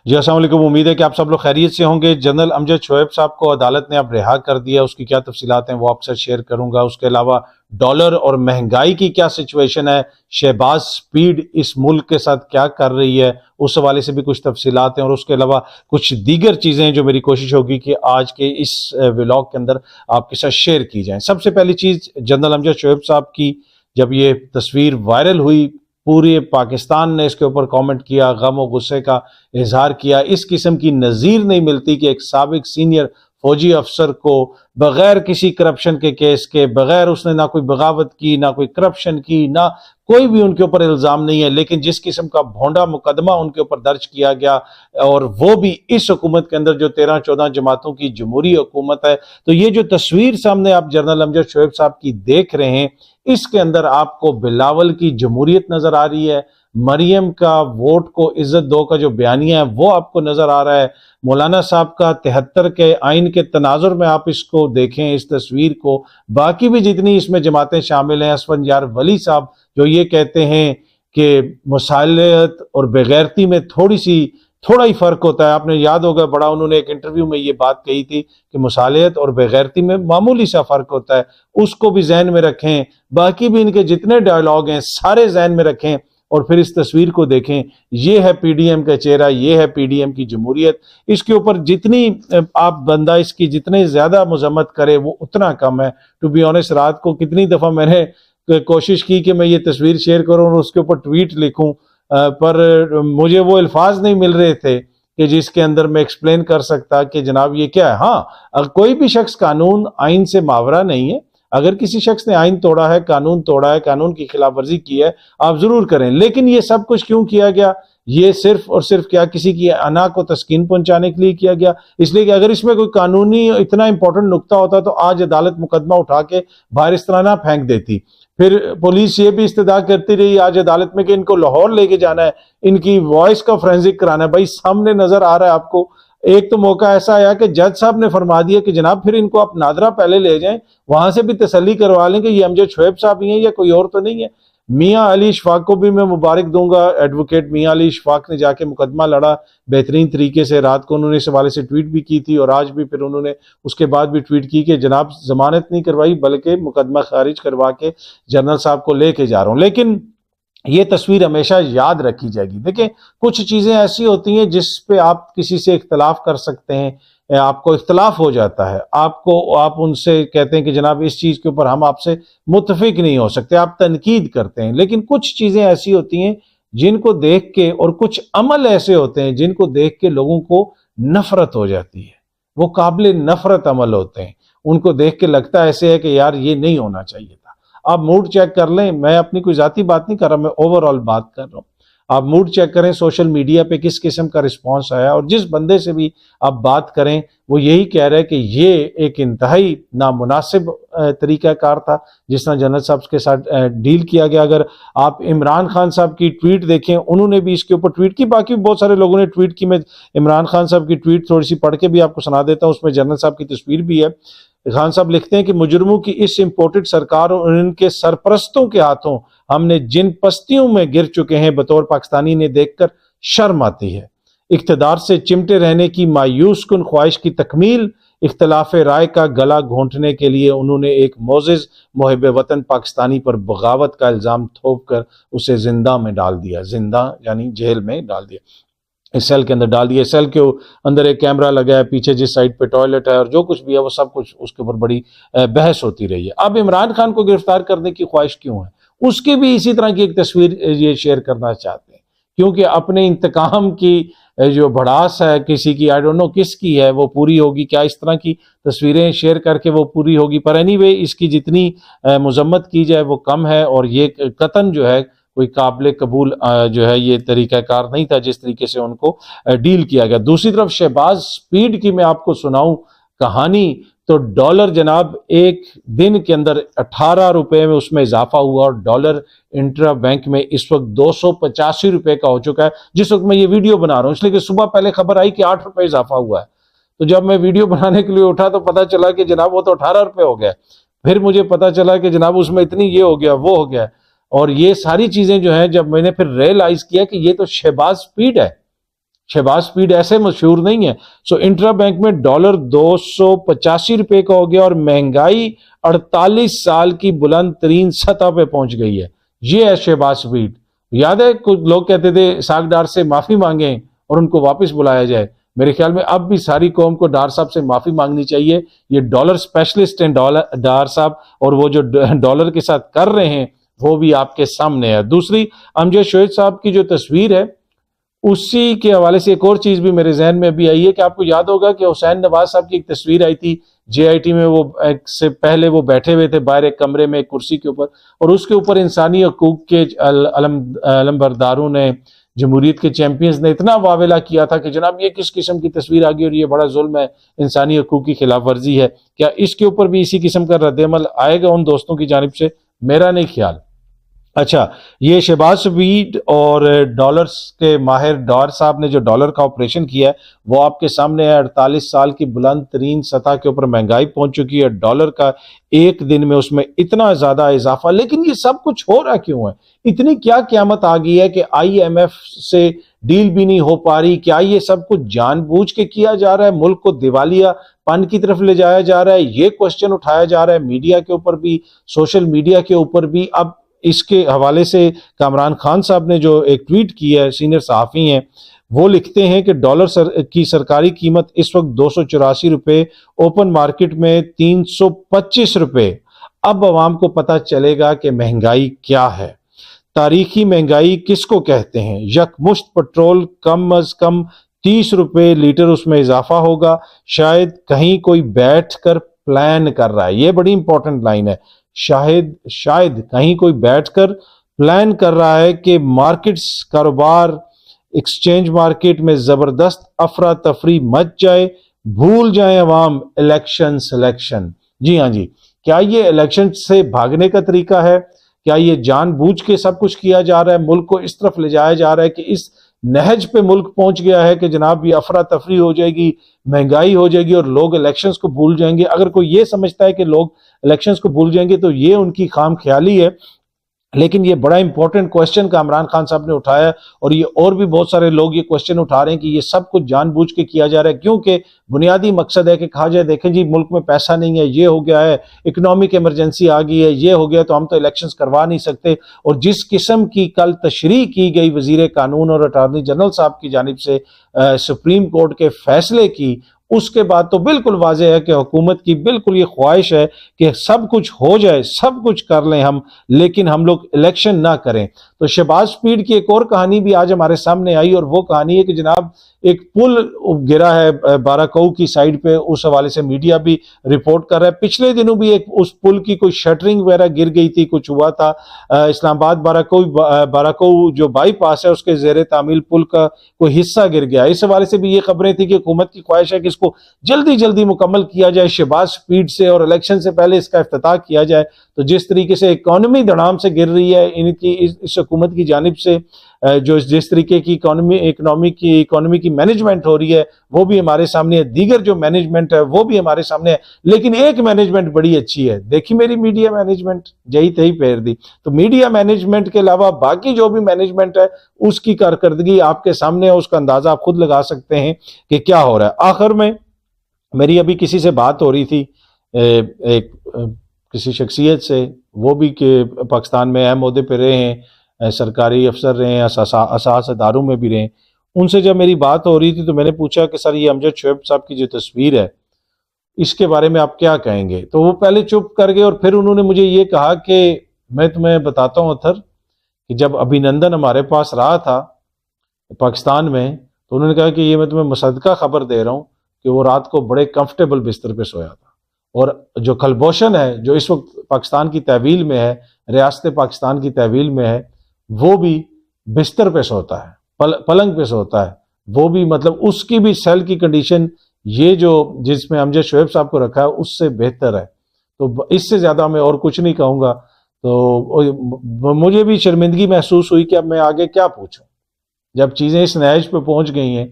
جی السلام علیکم، امید ہے کہ آپ سب لوگ خیریت سے ہوں گے۔ جنرل امجد شعیب صاحب کو عدالت نے اب رہا کر دیا، اس کی کیا تفصیلات ہیں وہ آپ سے شیئر کروں گا۔ اس کے علاوہ ڈالر اور مہنگائی کی کیا سچویشن ہے، شہباز سپیڈ اس ملک کے ساتھ کیا کر رہی ہے، اس حوالے سے بھی کچھ تفصیلات ہیں، اور اس کے علاوہ کچھ دیگر چیزیں جو میری کوشش ہوگی کہ آج کے اس ولاگ کے اندر آپ کے ساتھ شیئر کی جائیں۔ سب سے پہلی چیز، جنرل امجد شعیب صاحب کی جب یہ تصویر وائرل ہوئی، پورے پاکستان نے اس کے اوپر کامنٹ کیا، غم و غصے کا اظہار کیا۔ اس قسم کی نظیر نہیں ملتی کہ ایک سابق سینئر فوجی افسر کو بغیر کسی کرپشن کے کیس کے، بغیر اس نے نہ کوئی بغاوت کی، نہ کوئی کرپشن کی، نہ کوئی بھی ان کے اوپر الزام نہیں ہے، لیکن جس قسم کا بھونڈا مقدمہ ان کے اوپر درج کیا گیا، اور وہ بھی اس حکومت کے اندر جو 13-14 جماعتوں کی جمہوری حکومت ہے۔ تو یہ جو تصویر سامنے آپ جنرل امجد شعیب صاحب کی دیکھ رہے ہیں، اس کے اندر آپ کو بلاول کی جمہوریت نظر آ رہی ہے، مریم کا ووٹ کو عزت دو کا جو بیانیہ ہے وہ آپ کو نظر آ رہا ہے، مولانا صاحب کا 73 کے آئین کے تناظر میں آپ اس کو دیکھیں، اس تصویر کو، باقی بھی جتنی اس میں جماعتیں شامل ہیں، اسفندیار ولی صاحب جو یہ کہتے ہیں کہ مصالحت اور بغیرتی میں تھوڑا ہی فرق ہوتا ہے۔ آپ نے یاد ہوگا بڑا انہوں نے ایک انٹرویو میں یہ بات کہی تھی کہ مصالحت اور بغیرتی میں معمولی سا فرق ہوتا ہے، اس کو بھی ذہن میں رکھیں۔ باقی بھی ان کے جتنے ڈائلاگ ہیں سارے ذہن میں رکھیں، اور پھر اس تصویر کو دیکھیں۔ یہ ہے پی ڈی ایم کا چہرہ، یہ ہے پی ڈی ایم کی جمہوریت۔ اس کے اوپر جتنی آپ بندہ اس کی جتنے زیادہ مذمت کرے وہ اتنا کم ہے۔ ٹو بی آنیسٹ، رات کو کتنی دفعہ میں نے کوشش کی کہ میں یہ تصویر شیئر کروں اور اس کے اوپر ٹویٹ لکھوں، پر مجھے وہ الفاظ نہیں مل رہے تھے کہ جس کے اندر میں ایکسپلین کر سکتا کہ جناب یہ کیا ہے۔ ہاں، اگر کوئی بھی شخص قانون آئین سے ماورا نہیں ہے، اگر کسی شخص نے آئین توڑا ہے، قانون کی خلاف ورزی کی ہے، آپ ضرور کریں، لیکن یہ سب کچھ کیوں کیا گیا؟ یہ صرف اور صرف کیا کسی کی انا کو تسکین پہنچانے کے لیے کیا گیا؟ اس لیے کہ اگر اس میں کوئی قانونی اتنا امپورٹنٹ نقطہ ہوتا تو آج عدالت مقدمہ اٹھا کے باہر اس طرح نہ پھینک دیتی۔ پھر پولیس یہ بھی استدعا کرتی رہی آج عدالت میں کہ ان کو لاہور لے کے جانا ہے، ان کی وائس کا فورینزک کرانا ہے۔ بھائی سامنے نظر آ رہا ہے آپ کو، ایک تو موقع ایسا آیا کہ جج صاحب نے فرما دیا کہ جناب پھر ان کو آپ نادرہ پہلے لے جائیں، وہاں سے بھی تسلی کروا لیں کہ یہ امجد شعیب صاحب ہی ہیں یا کوئی اور تو نہیں ہے۔ میاں علی اشفاق کو بھی میں مبارک دوں گا، ایڈوکیٹ میاں علی اشفاق نے جا کے مقدمہ لڑا بہترین طریقے سے، رات کو انہوں نے اس حوالے سے ٹویٹ بھی کی تھی، اور آج بھی پھر انہوں نے اس کے بعد بھی ٹویٹ کی کہ جناب ضمانت نہیں کروائی بلکہ مقدمہ خارج کروا کے جنرل صاحب کو لے کے جا رہا ہوں۔ لیکن یہ تصویر ہمیشہ یاد رکھی جائے گی۔ دیکھیں، کچھ چیزیں ایسی ہوتی ہیں جس پہ آپ کسی سے اختلاف کر سکتے ہیں، آپ کو اختلاف ہو جاتا ہے، آپ ان سے کہتے ہیں کہ جناب اس چیز کے اوپر ہم آپ سے متفق نہیں ہو سکتے، آپ تنقید کرتے ہیں، لیکن کچھ چیزیں ایسی ہوتی ہیں جن کو دیکھ کے، اور کچھ عمل ایسے ہوتے ہیں جن کو دیکھ کے لوگوں کو نفرت ہو جاتی ہے، وہ قابل نفرت عمل ہوتے ہیں، ان کو دیکھ کے لگتا ایسے ہے کہ یار یہ نہیں ہونا چاہیے تھا۔ آپ موڈ چیک کر لیں، میں اپنی کوئی ذاتی بات نہیں کر رہا، میں اوور آل بات کر رہا ہوں۔ آپ موڈ چیک کریں سوشل میڈیا پہ کس قسم کا رسپانس آیا، اور جس بندے سے بھی آپ بات کریں وہ یہی کہہ رہے کہ یہ ایک انتہائی نامناسب طریقہ کار تھا جس طرح جنرل صاحب کے ساتھ ڈیل کیا گیا۔ اگر آپ عمران خان صاحب کی ٹویٹ دیکھیں، انہوں نے بھی اس کے اوپر ٹویٹ کی، باقی بہت سارے لوگوں نے ٹویٹ کی، میں عمران خان صاحب کی ٹویٹ تھوڑی سی پڑھ کے بھی آپ کو سنا دیتا ہوں، اس میں جنرل صاحب کی تصویر بھی ہے۔ خان صاحب لکھتے ہیں کہ مجرموں کی اس امپورٹڈ سرکار اور ان کے سرپرستوں کے ہاتھوں ہم نے جن پستیوں میں گر چکے ہیں بطور پاکستانی نے دیکھ کر شرم آتی ہے۔ اقتدار سے چمٹے رہنے کی مایوس کن خواہش کی تکمیل، اختلاف رائے کا گلا گھونٹنے کے لیے انہوں نے ایک معزز محب وطن پاکستانی پر بغاوت کا الزام تھوپ کر اسے زندہ میں ڈال دیا، زندہ یعنی جیل میں ڈال دیا، اس سیل کے اندر ڈال دیا۔ سیل کے اندر ایک کیمرہ لگا ہے، پیچھے جس سائڈ پہ ٹوائلٹ ہے، اور جو کچھ بھی ہے وہ سب کچھ اس کے اوپر بڑی بحث ہوتی رہی ہے۔ اب عمران خان کو گرفتار کرنے کی خواہش کیوں ہے؟ اس کی بھی اسی طرح کی ایک تصویر یہ شیئر کرنا چاہتے ہیں، کیونکہ اپنے انتقام کی جو بھڑاس ہے کسی کی، آئی ڈونٹ نو کس کی ہے، وہ پوری ہوگی کیا اس طرح کی تصویریں شیئر کر کے وہ پوری ہوگی؟ پر اینی وے اس کی جتنی مذمت کی جائے وہ کم ہے، اور یہ قطعاً جو ہے کوئی قابل قبول جو ہے یہ طریقہ کار نہیں تھا جس طریقے سے ان کو ڈیل کیا گیا۔ دوسری طرف شہباز سپیڈ کی میں آپ کو سناؤں کہانی، تو ڈالر جناب ایک دن کے اندر 18 روپے میں اس میں اضافہ ہوا، اور ڈالر انٹرا بینک میں اس وقت 285 روپے کا ہو چکا ہے جس وقت میں یہ ویڈیو بنا رہا ہوں، اس لیے کہ صبح پہلے خبر آئی کہ 8 روپے اضافہ ہوا ہے، تو جب میں ویڈیو بنانے کے لیے اٹھا تو پتا چلا کہ جناب وہ تو 18 روپے ہو گیا، پھر مجھے پتا چلا کہ جناب اس میں اتنی یہ ہو گیا وہ ہو گیا، اور یہ ساری چیزیں جو ہیں جب میں نے پھر ریئلائز کیا کہ یہ تو شہباز سپیڈ ہے، شہباز سپیڈ ایسے مشہور نہیں ہے. سو انٹرا بینک میں ڈالر 285 روپے کا ہو گیا اور مہنگائی 48 سال کی بلند ترین سطح پہ پہنچ گئی ہے. یہ ہے شہباز سپیڈ. یاد ہے کچھ لوگ کہتے تھے اسحاق ڈار سے معافی مانگیں اور ان کو واپس بلایا جائے. میرے خیال میں اب بھی ساری قوم کو ڈار صاحب سے معافی مانگنی چاہیے. یہ ڈالر اسپیشلسٹ ہیں ڈار صاحب، اور وہ جو ڈالر کے ساتھ کر رہے ہیں وہ بھی آپ کے سامنے ہے. دوسری امجد شعیب صاحب کی جو تصویر ہے اسی کے حوالے سے ایک اور چیز بھی میرے ذہن میں ابھی آئی ہے کہ آپ کو یاد ہوگا کہ حسین نواز صاحب کی ایک تصویر آئی تھی جے آئی ٹی میں. وہ سے پہلے وہ بیٹھے ہوئے تھے باہر ایک کمرے میں ایک کرسی کے اوپر، اور اس کے اوپر انسانی حقوق کے علمبرداروں نے، جمہوریت کے چیمپئنز نے اتنا واویلا کیا تھا کہ جناب یہ کس قسم کی تصویر آ گئی اور یہ بڑا ظلم ہے، انسانی حقوق کی خلاف ورزی ہے. کیا اس کے اوپر بھی اسی قسم کا رد عمل آئے گا ان دوستوں کی جانب سے؟ میرا نہیں خیال. اچھا، یہ شہباز سپیڈ اور ڈالرز کے ماہر ڈار صاحب نے جو ڈالر کا آپریشن کیا ہے وہ آپ کے سامنے ہے. 48 سال کی بلند ترین سطح کے اوپر مہنگائی پہنچ چکی ہے. ڈالر کا ایک دن میں اس میں اتنا زیادہ اضافہ. لیکن یہ سب کچھ ہو رہا کیوں ہے؟ اتنی کیا قیامت آ گئی ہے کہ آئی ایم ایف سے ڈیل بھی نہیں ہو پا رہی؟ کیا یہ سب کچھ جان بوجھ کے کیا جا رہا ہے؟ ملک کو دیوالیہ پن کی طرف لے جایا جا رہا ہے؟ یہ کوشچن اٹھایا جا رہا ہے میڈیا کے اوپر بھی، سوشل میڈیا کے اوپر بھی. اب اس کے حوالے سے کامران خان صاحب نے جو ایک ٹویٹ کی ہے، سینئر صحافی ہیں، وہ لکھتے ہیں کہ ڈالر کی سرکاری قیمت اس وقت 284 روپے، اوپن مارکیٹ میں 325 روپے. اب عوام کو پتہ چلے گا کہ مہنگائی کیا ہے. تاریخی مہنگائی کس کو کہتے ہیں؟ یکمشت پٹرول کم از کم 30 روپے لیٹر اس میں اضافہ ہوگا. شاید کہیں کوئی بیٹھ کر پلان کر رہا ہے. یہ بڑی امپورٹنٹ لائن ہے. شاید کہیں کوئی بیٹھ کر پلان کر رہا ہے کہ مارکیٹس، کاروبار، ایکسچینج مارکیٹ میں زبردست افراتفری مچ جائے، بھول جائیں عوام سلیکشن. جی ہاں جی، کیا یہ الیکشن سے بھاگنے کا طریقہ ہے؟ کیا یہ جان بوجھ کے سب کچھ کیا جا رہا ہے؟ ملک کو اس طرف لے جایا جا رہا ہے کہ اس نہج پہ ملک پہنچ گیا ہے کہ جناب یہ افراتفری ہو جائے گی، مہنگائی ہو جائے گی اور لوگ الیکشنز کو بھول جائیں گے. اگر کوئی یہ سمجھتا ہے کہ لوگ الیکشنز کو بھول جائیں گے تو یہ ان کی خام خیالی ہے. لیکن یہ بڑا امپورٹنٹ کوشچن کامران خان صاحب نے اٹھایا، اور یہ اور بھی بہت سارے لوگ یہ کوشچن اٹھا رہے ہیں کہ یہ سب کچھ جان بوجھ کے کیا جا رہا ہے، کیونکہ بنیادی مقصد ہے کہ کہا جائے دیکھیں جی ملک میں پیسہ نہیں ہے، یہ ہو گیا ہے، اکنامک ایمرجنسی آ گئی ہے، یہ ہو گیا تو ہم تو الیکشنز کروا نہیں سکتے. اور جس قسم کی کل تشریح کی گئی وزیر قانون اور اٹارنی جنرل صاحب کی جانب سے سپریم کورٹ کے فیصلے کی، اس کے بعد تو بالکل واضح ہے کہ حکومت کی بالکل یہ خواہش ہے کہ سب کچھ ہو جائے، سب کچھ کر لیں ہم، لیکن ہم لوگ الیکشن نہ کریں. تو شہباز سپیڈ کی ایک اور کہانی بھی آج ہمارے سامنے آئی، اور وہ کہانی ہے کہ جناب ایک پل گرا ہے باراکو کی سائیڈ پہ. اس حوالے سے میڈیا بھی رپورٹ کر رہا ہے. پچھلے دنوں بھی ایک اس پل کی کوئی شٹرنگ وغیرہ گر گئی تھی، کچھ ہوا تھا. اسلام آباد باراکو جو بائی پاس ہے اس کے زیر تعمیل پل کا کوئی حصہ گر گیا. اس حوالے سے بھی یہ خبریں تھی کہ حکومت کی خواہش ہے کہ اس کو جلدی جلدی مکمل کیا جائے شہباز سپیڈ سے، اور الیکشن سے پہلے اس کا افتتاح کیا جائے. تو جس طریقے سے اکانومی دھڑام سے گر رہی ہے ان کی اس حکومت کی جانب سے، جو جس طریقے کی اکانومی کی مینجمنٹ ہو رہی ہے وہ بھی ہمارے سامنے ہے، دیگر جو مینجمنٹ ہے وہ بھی ہمارے سامنے ہے. لیکن ایک مینجمنٹ بڑی اچھی ہے، دیکھی میری میڈیا مینجمنٹ جہی تہی پھیر دی. تو میڈیا مینجمنٹ کے علاوہ باقی جو بھی مینجمنٹ ہے اس کی کارکردگی آپ کے سامنے ہے، اس کا اندازہ آپ خود لگا سکتے ہیں کہ کیا ہو رہا ہے. آخر میں میری ابھی کسی سے بات ہو رہی تھی، ایک کسی شخصیت سے، وہ بھی کہ پاکستان میں اہم عہدے پہ رہے ہیں، سرکاری افسر رہے ہیں، اساس اداروں میں بھی رہے ہیں. ان سے جب میری بات ہو رہی تھی تو میں نے پوچھا کہ سر یہ امجد شعیب صاحب کی جو تصویر ہے اس کے بارے میں آپ کیا کہیں گے؟ تو وہ پہلے چپ کر گئے اور پھر انہوں نے مجھے یہ کہا کہ میں تمہیں بتاتا ہوں اتھر کہ جب ابھینندن ہمارے پاس رہا تھا پاکستان میں تو انہوں نے کہا کہ یہ میں تمہیں مصدقہ خبر دے رہا ہوں کہ وہ رات کو بڑے کمفرٹیبل بستر پہ سویا تھا. اور جو کلبھوشن ہے جو اس وقت پاکستان کی تحویل میں ہے، ریاست پاکستان کی تحویل میں ہے، وہ بھی بستر پہ سوتا ہے، پلنگ پہ سوتا ہے. وہ بھی مطلب اس کی بھی سیل کی کنڈیشن یہ جو جس میں امجد شعیب صاحب کو رکھا ہے اس سے بہتر ہے. تو اس سے زیادہ میں اور کچھ نہیں کہوں گا. تو مجھے بھی شرمندگی محسوس ہوئی کہ اب میں آگے کیا پوچھوں جب چیزیں اس نہج پہ پہنچ گئی ہیں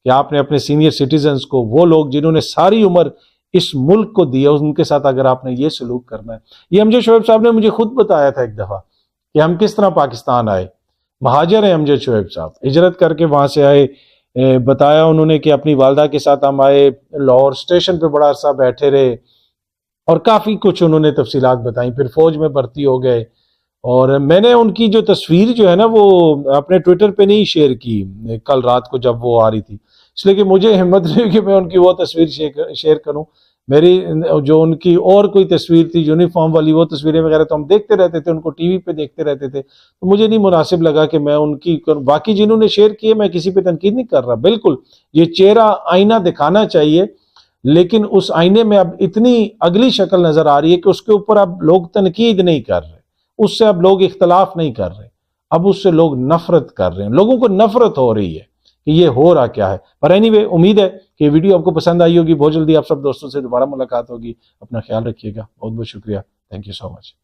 کہ آپ نے اپنے سینئر سٹیزنز کو، وہ لوگ جنہوں نے ساری عمر اس ملک کو دیا، ان کے ساتھ اگر آپ نے یہ سلوک کرنا ہے. یہ امجد شعیب صاحب نے مجھے خود بتایا تھا ایک دفعہ کہ ہم کس طرح پاکستان آئے. مہاجر ہیں امجد شعیب صاحب، ہجرت کر کے وہاں سے آئے. بتایا انہوں نے کہ اپنی والدہ کے ساتھ ہم آئے، لاہور اسٹیشن پہ بڑا عرصہ بیٹھے رہے، اور کافی کچھ انہوں نے تفصیلات بتائیں، پھر فوج میں بھرتی ہو گئے۔ اور میں نے ان کی جو تصویر جو ہے نا وہ اپنے ٹویٹر پہ نہیں شیئر کی کل رات کو جب وہ آ رہی تھی، اس لیے کہ مجھے ہمت نہیں کہ میں ان کی وہ تصویر شیئر کروں۔ میری جو ان کی اور کوئی تصویر تھی یونیفارم والی، وہ تصویریں وغیرہ تو ہم دیکھتے رہتے تھے، ان کو ٹی وی پہ دیکھتے رہتے تھے، تو مجھے نہیں مناسب لگا کہ میں ان کی باقی جنہوں نے شیئر کیے، میں کسی پہ تنقید نہیں کر رہا، بالکل یہ چہرہ آئینہ دکھانا چاہیے، لیکن اس آئینے میں اب اتنی اگلی شکل نظر آ رہی ہے کہ اس کے اوپر اب لوگ تنقید نہیں کر رہے، اس سے اب لوگ اختلاف نہیں کر رہے، اب اس سے لوگ نفرت کر رہے ہیں، لوگوں کو نفرت ہو رہی ہے کہ یہ ہو رہا کیا ہے۔ پر اینی وے، امید ہے کہ یہ ویڈیو آپ کو پسند آئی ہوگی، بہت جلدی آپ سب دوستوں سے دوبارہ ملاقات ہوگی، اپنا خیال رکھیے گا، بہت بہت شکریہ، تھینک یو سو مچ۔